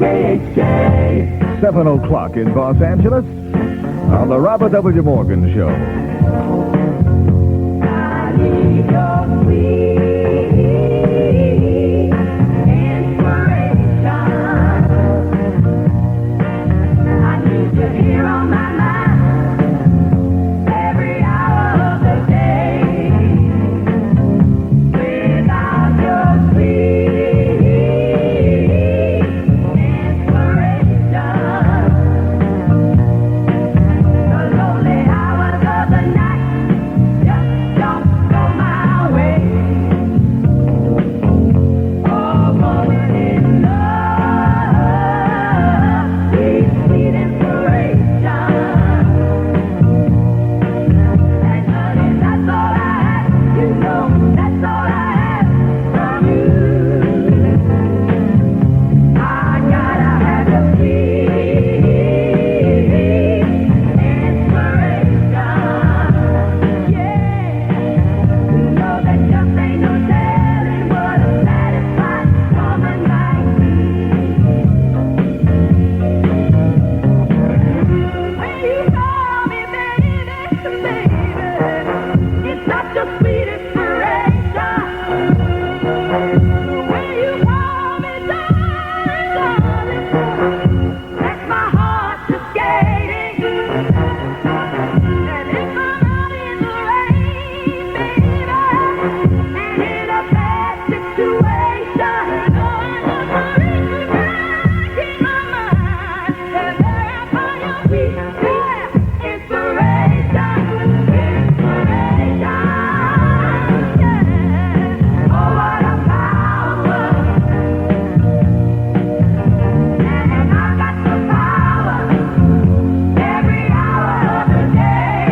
KHJ. 7 o'clock in Los Angeles on the Robert W. Morgan Show. I need your sweet inspiration. I need you here on my mind every hour of the day. Without your sweet inspiration, the lonely hours of the night just don't go my way. Oh, woman in love, sweet, sweet inspiration. And honey, that's all I have. You know, that's all I have from you. I gotta have your sweet inspiration. Yeah, you know that just ain't no telling what a satisfied woman like me. When you call me baby, it's such a sweet inspiration. When you call me darling, that's my heart just skating. And if I'm out in the rain, baby, and in a bad situation, keep my mind there upon your feet. Inspiration, yeah. Oh, what a power. And I got the power every hour of the day.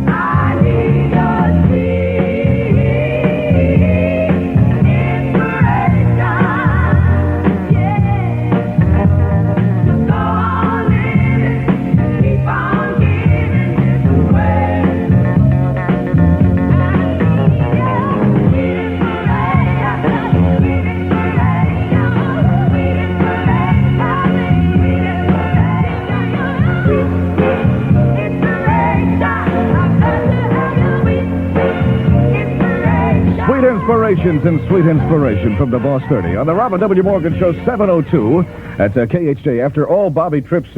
I need your sweet inspiration. Yeah. Just go on living, keep on giving this away. Sweet Inspirations and Sweet Inspiration from the Boss 30 on the Robert W. Morgan Show, 7:02 at KHJ. After all Bobby Tripp's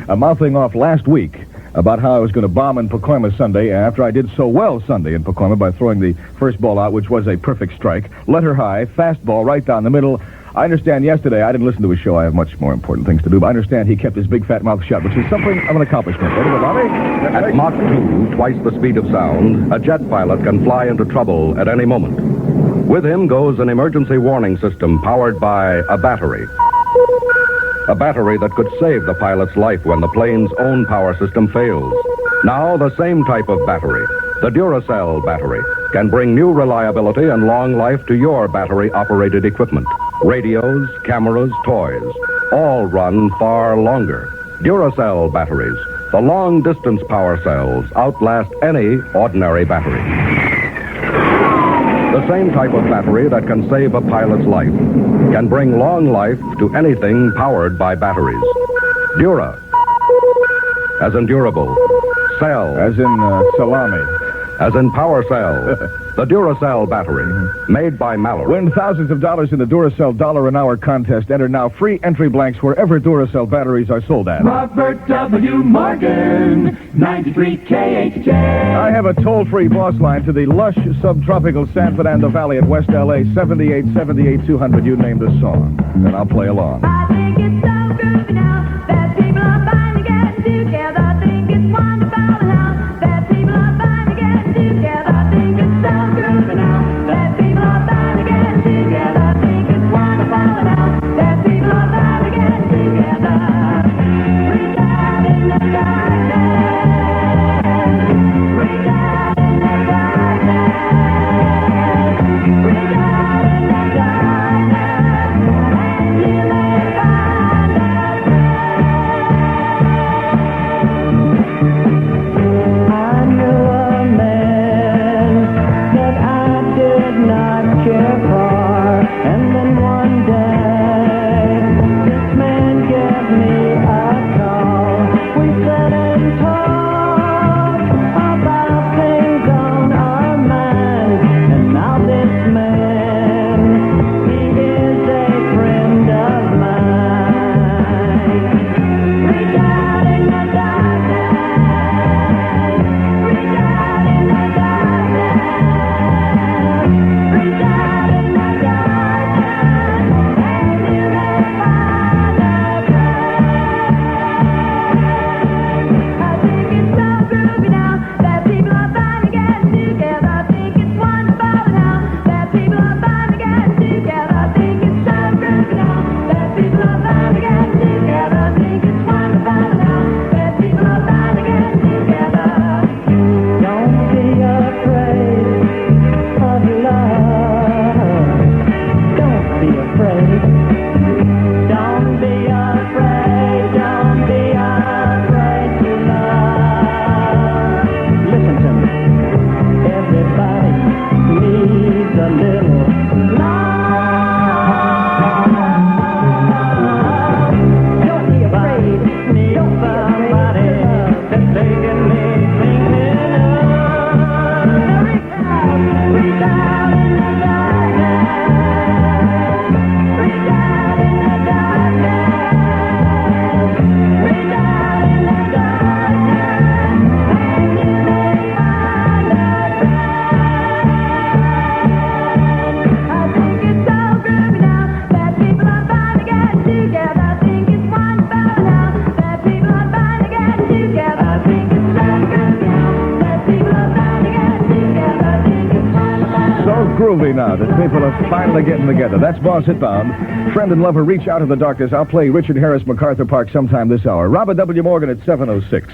mouthing off last week about how I was going to bomb in Pacoima Sunday, after I did so well Sunday in Pacoima by throwing the first ball out, which was a perfect strike, letter high, fastball right down the middle. I understand yesterday, I didn't listen to his show, I have much more important things to do, but I understand he kept his big fat mouth shut, which is something of an accomplishment. Over, Bobby. At Mach 2, twice the speed of sound, a jet pilot can fly into trouble at any moment. With him goes an emergency warning system powered by a battery. A battery that could save the pilot's life when the plane's own power system fails. Now, the same type of battery, the Duracell battery, can bring new reliability and long life to your battery-operated equipment. Radios, cameras, toys, all run far longer. Duracell batteries, the long-distance power cells, outlast any ordinary battery. The same type of battery that can save a pilot's life can bring long life to anything powered by batteries. Dura, as in durable. Cell, As in salami. as in power cell. The Duracell battery, made by Mallory. Win thousands of dollars in the Duracell Dollar an Hour contest. Enter now free entry blanks wherever Duracell batteries are sold at. Robert W. Morgan, 93 KHJ. I have a toll-free boss line to the lush subtropical San Fernando Valley at West L.A., 7878-200. You name the song, and I'll play along. I think it's so groovy now that people are finally getting together. I think it's wonderful now that people are finally getting together. I think it's so groovy now that people are finally getting together. I think it's wonderful now that people are finally getting together. Reach out in the darkness. Reach out in the darkness. Reach out in the darkness. And you may find afraid. Don't be afraid. Don't be afraid to love. Listen to me. Everybody needs a little love. Don't be afraid. Need somebody that they can make things reach out in the darkness. Reach out in the darkness. Reach out in the darkness. And you may find a friend. I think it's so groovy now that people are finally getting together. I think it's wonderful now that people are finally getting together. I think it's so groovy now that people are finally getting together. I think it's wonderful. So groovy now that people are finally getting together. That's Boss Hitbound. Friend and lover, reach out of the darkness. I'll play Richard Harris, MacArthur Park sometime this hour. Robert W. Morgan at 7:06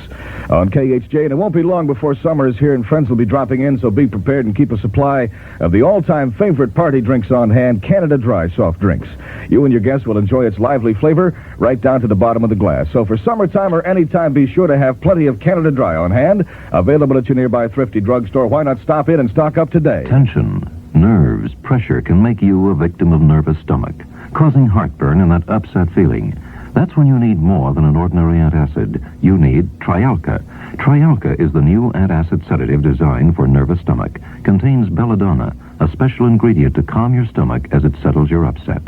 on KHJ. And it won't be long before summer is here and friends will be dropping in, so be prepared and keep a supply of the all-time favorite party drinks on hand, Canada Dry soft drinks. You and your guests will enjoy its lively flavor right down to the bottom of the glass. So for summertime or any time, be sure to have plenty of Canada Dry on hand, available at your nearby thrifty drugstore. Why not stop in and stock up today? Tension, nerves, pressure can make you a victim of nervous stomach, causing heartburn and that upset feeling. That's when you need more than an ordinary antacid. You need Trialka. Trialka is the new antacid sedative designed for nervous stomach. Contains belladonna, a special ingredient to calm your stomach as it settles your upset.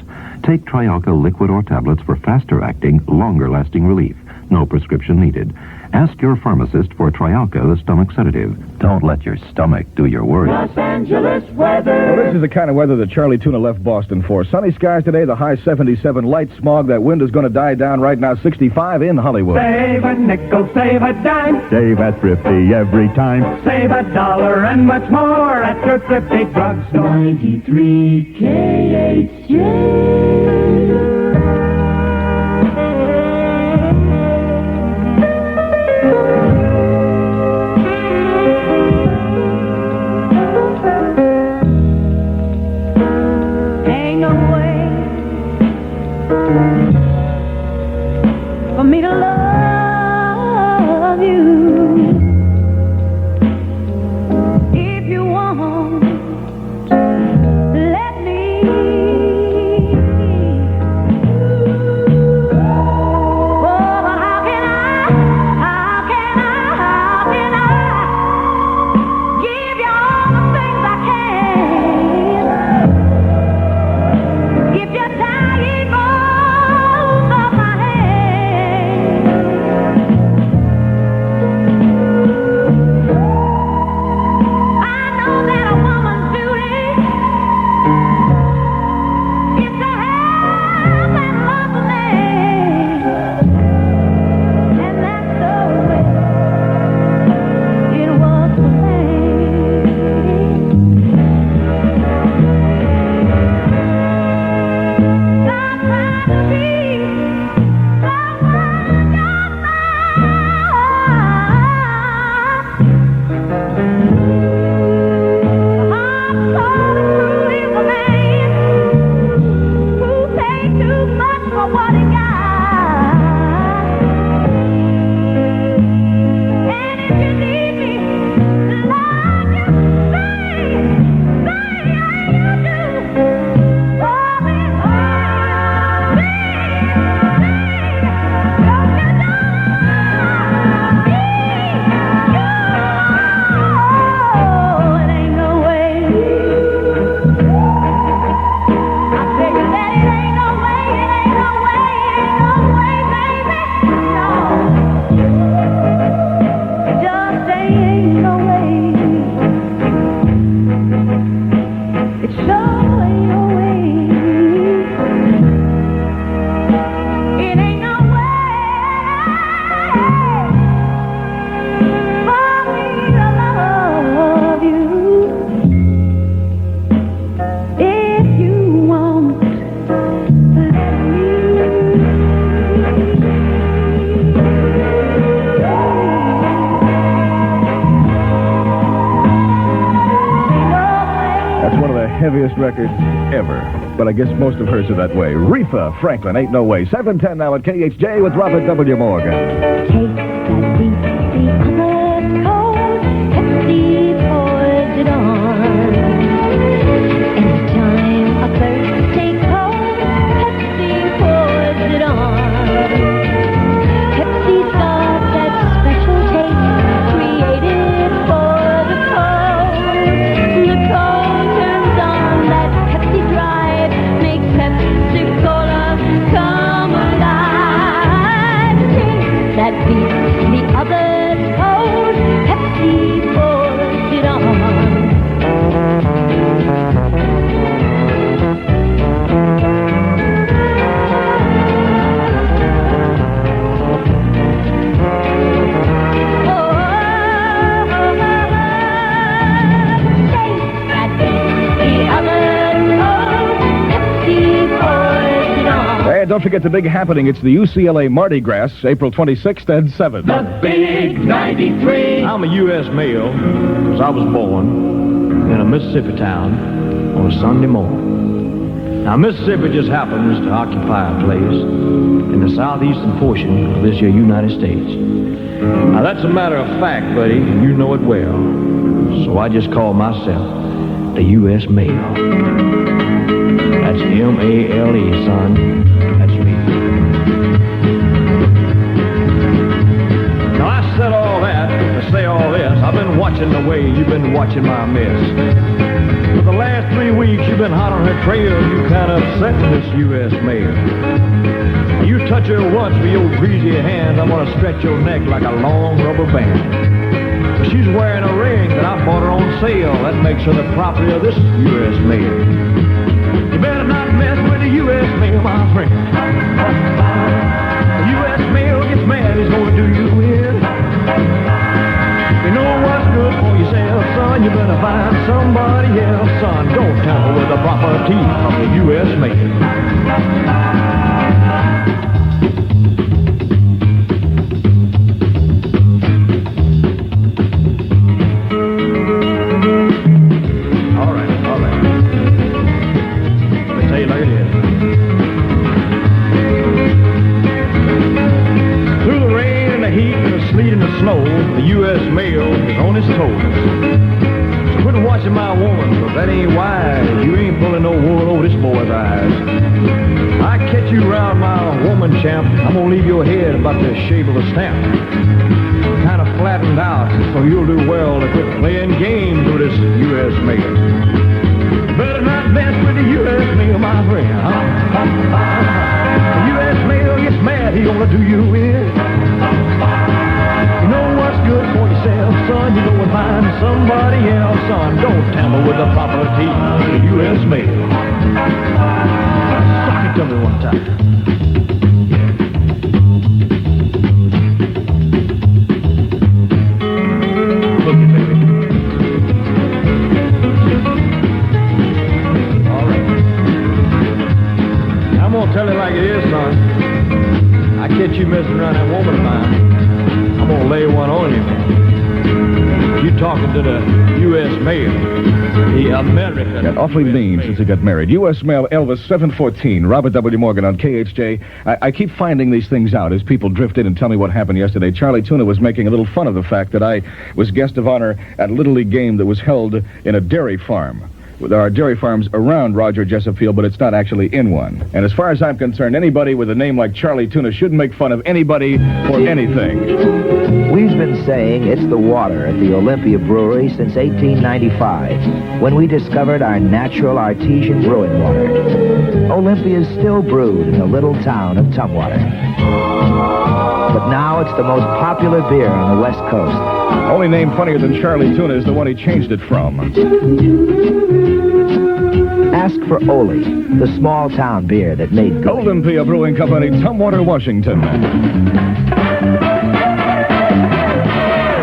Take Trialka liquid or tablets for faster-acting, longer-lasting relief. No prescription needed. Ask your pharmacist for Trialka, the stomach sedative. Don't let your stomach do your work. Los Angeles weather. Well, this is the kind of weather that Charlie Tuna left Boston for. Sunny skies today, the high 77, light smog. That wind is going to die down right now, 65 in Hollywood. Save a nickel, save a dime. Save at Thrifty every time. Save $1 and much more at your Thrifty Drugstore. 93 KHJ. Ain't no way for me to love you if you want. Let me. Oh, but how can I give you all the things I can? If you're tired, boy, heaviest record ever. But I guess most of hers are that way. Aretha Franklin, Ain't No Way. 7:10 now at KHJ with Robert W. Morgan. Take that beat, the other cold, Pepsi pours it on. Anytime a thirst takes hold, Pepsi pours it on. Pepsi's got that special taste created for the cold. The cold turns on that Pepsi drive, makes Pepsi Cola come alive. Take that beat, the other's cold, Pepsi pours it on. And don't forget the big happening. It's the UCLA Mardi Gras, April 26th and 7th. The Big 93. I'm a U.S. male because I was born in a Mississippi town on a Sunday morning. Now, Mississippi just happens to occupy a place in the southeastern portion of this here United States. Now, that's a matter of fact, buddy, and you know it well. So I just call myself the U.S. male. That's M-A-L-E, son. That's me. Now, I said all that to say all this. I've been watching the way you've been watching my mess. For the last 3 weeks, you've been hot on her trail. You kind of upset this U.S. male. You touch her once with your greasy hand, I'm going to stretch your neck like a long rubber band. But she's wearing a ring that I bought her on sale. That makes her the property of this U.S. male. You better not mess with the U.S. mail, my friend. The U.S. mail gets mad, he's gonna do you in. You know what's good for yourself, son, you better find somebody else, son. Don't tamper with the property of the U.S. mail. The U.S. mail is on his toes. So quit watching my woman, 'cause that ain't wise. You ain't pulling no wool over this boy's eyes. I catch you round my woman, champ, I'm gonna leave your head about the shape of a stamp. Kind of flattened out, so you'll do well to quit playing games with this U.S. mail. Better not mess with the U.S. mail, my friend. The U.S. mail gets mad, he gonna do you in. You know what's good for yourself, son. You go and find somebody else, son. Don't tamper with the property of the U.S. mail. Suck it to me one time. Look it, baby. All right. I'm gonna tell it like it is, son. I catch you messing around that woman of mine, I'm gonna lay one on you, man. You talking to the U.S. mail, the American. Got awfully mean since he got married. U.S. mail, Elvis, 714. Robert W. Morgan on KHJ. I keep finding these things out as people drift in and tell me what happened yesterday. Charlie Tuna was making a little fun of the fact that I was guest of honor at a Little League game that was held in a dairy farm. There are dairy farms around Roger Jessup Field, but it's not actually in one. And as far as I'm concerned, anybody with a name like Charlie Tuna shouldn't make fun of anybody for anything. We've been saying it's the water at the Olympia Brewery since 1895, when we discovered our natural artesian brewing water. Olympia is still brewed in the little town of Tumwater. But now it's the most popular beer on the West Coast. Only name funnier than Charlie Tuna is the one he changed it from. Ask for Oli, the small-town beer that made good. Olympia Brewing Company, Tumwater, Washington.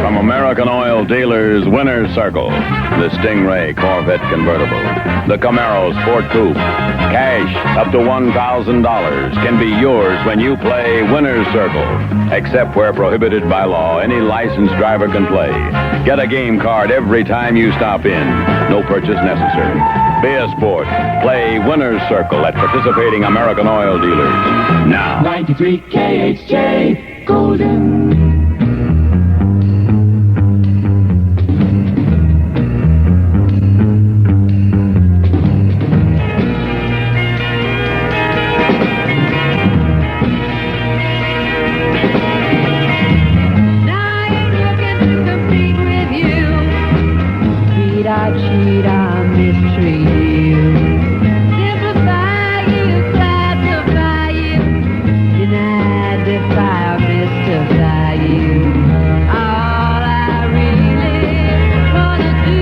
From America American Oil Dealers Winner's Circle. The Stingray Corvette Convertible. The Camaro Sport Coupe. Cash up to $1,000 can be yours when you play Winner's Circle. Except where prohibited by law, any licensed driver can play. Get a game card every time you stop in. No purchase necessary. Be a sport. Play Winner's Circle at participating American Oil dealers. Now. 93 KHJ Golden. Cheat, I mistreat you. Simplify you, classify you. Deny, defy, or mystify you. All I really wanna do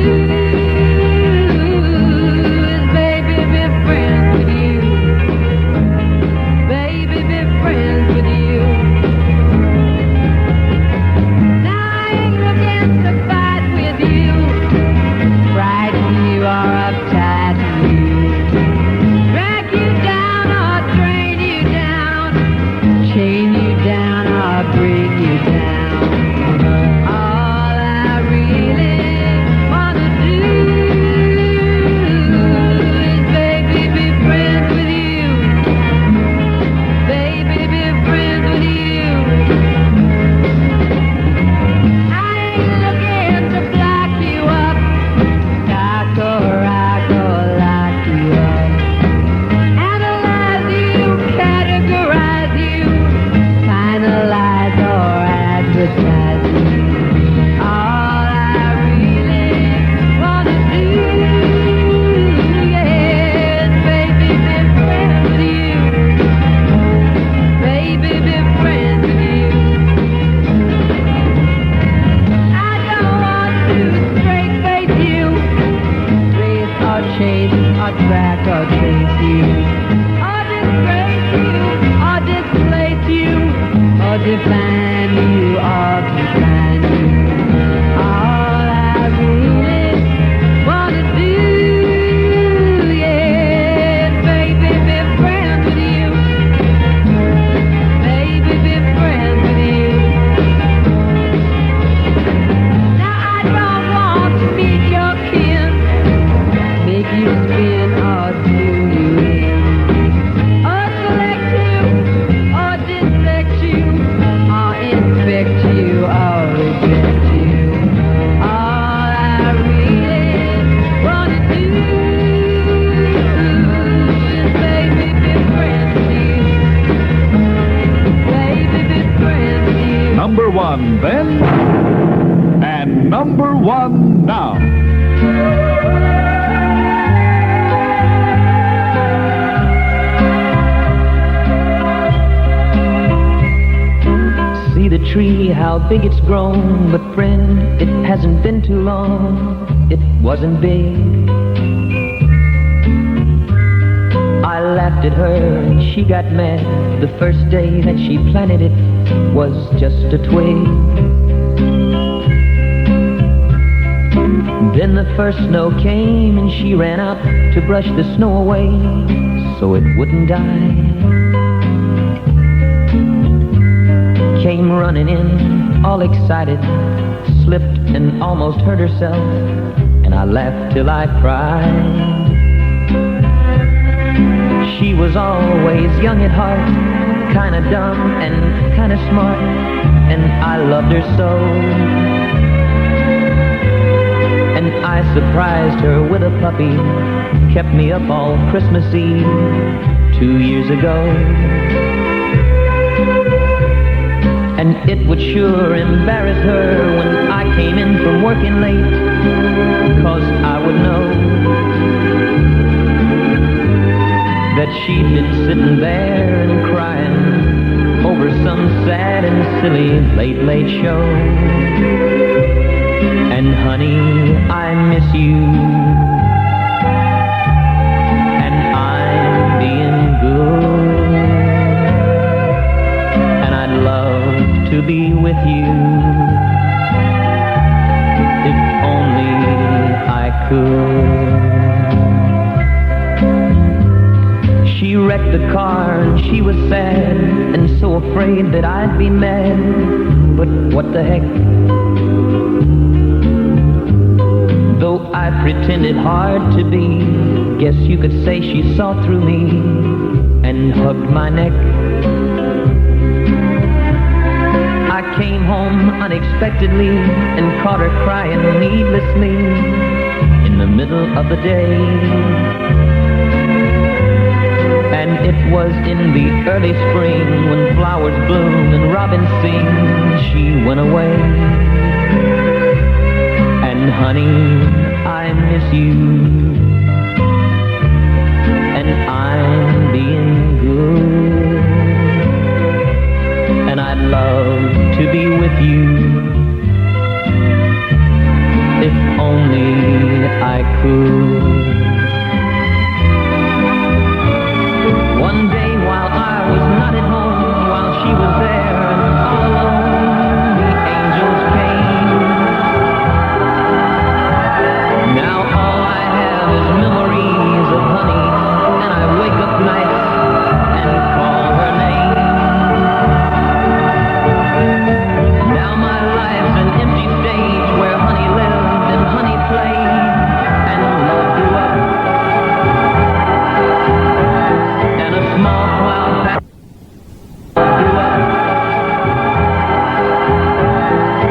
is, baby, be friends with you. Baby, be friends with you. Now I ain't looking to fight with you. You are uptight to you. Drag you down or drain you down. Chain you down or bring you down. All I really wanna do is, baby, be friends with you. Baby, be friends with you. I ain't looking to block you up. Or I go lock you up. Analyze you, categorize you, finalize or advertise you. All I really wanna do, yes, baby, be friends with you. Baby, be friends with you. I don't want to straight face you, or chase, or track, or chase you, or disgrace you, or displace you, or define you, or define you. All I really wanna do, yeah, baby, be friends with you. Baby, be friends with you. Now I don't want to meet your kin, make you spin or do you in, or select you, or dissect you, or infect you, or reject you. All I really wanna do is, baby, be friends with you. Baby, be friends with you. Number one then, and number one now. See the tree, how big it's grown, but friend, it hasn't been too long. It wasn't big. I laughed at her and she got mad. The first day that she planted it was just a twig. Then the first snow came and she ran out to brush the snow away so it wouldn't die. Came running in, all excited, slipped and almost hurt herself, and I laughed till I cried. She was always young at heart, kinda dumb and kinda smart, and I loved her so. And I surprised her with a puppy, kept me up all Christmas Eve 2 years ago. And it would sure embarrass her when I came in from working late, 'cause I would know that she'd been sitting there and crying over some sad and silly late show. And honey, I miss you, and I'm being good, and I'd love to be with you. her and she was sad and so afraid that I'd be mad. But what the heck? Though I pretended hard to be, guess you could say she saw through me and hugged my neck. I came home unexpectedly and caught her crying needlessly in the middle of the day. And it was in the early spring when flowers bloom and robins sing, she went away. And honey, I miss you, and I'm being good, and I'd love to be with you if only I could. One day while I was not at home, while she was there and all alone, the angels came. Now all I have is memories of honey, and I wake up nights and call her name. Now my life's an empty stage where honey lived and honey played and love grew up. And a small cloud grew up.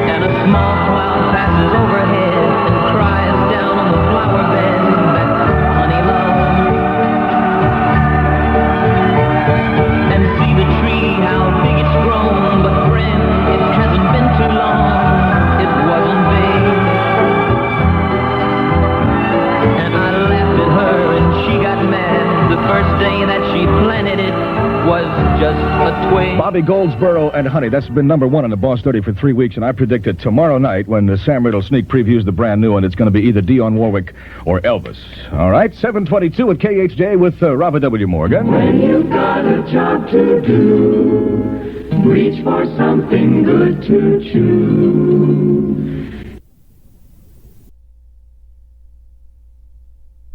And a small cloud passes overhead and cries down on the flower bed that honey loved. And see the tree, how big it's grown, but friend, it hasn't been too long, it wasn't big. And I laughed at her and she got mad. The first day that she planted it was just a twig. Bobby Goldsboro and Honey. That's been number one on the Boss 30 for 3 weeks, and I predict it tomorrow night when the Sam Riddle sneak previews the brand new one. It's going to be either Dionne Warwick or Elvis. All right, 7:22 at KHJ with Robert W. Morgan. When you've got a job to do, reach for something good to chew.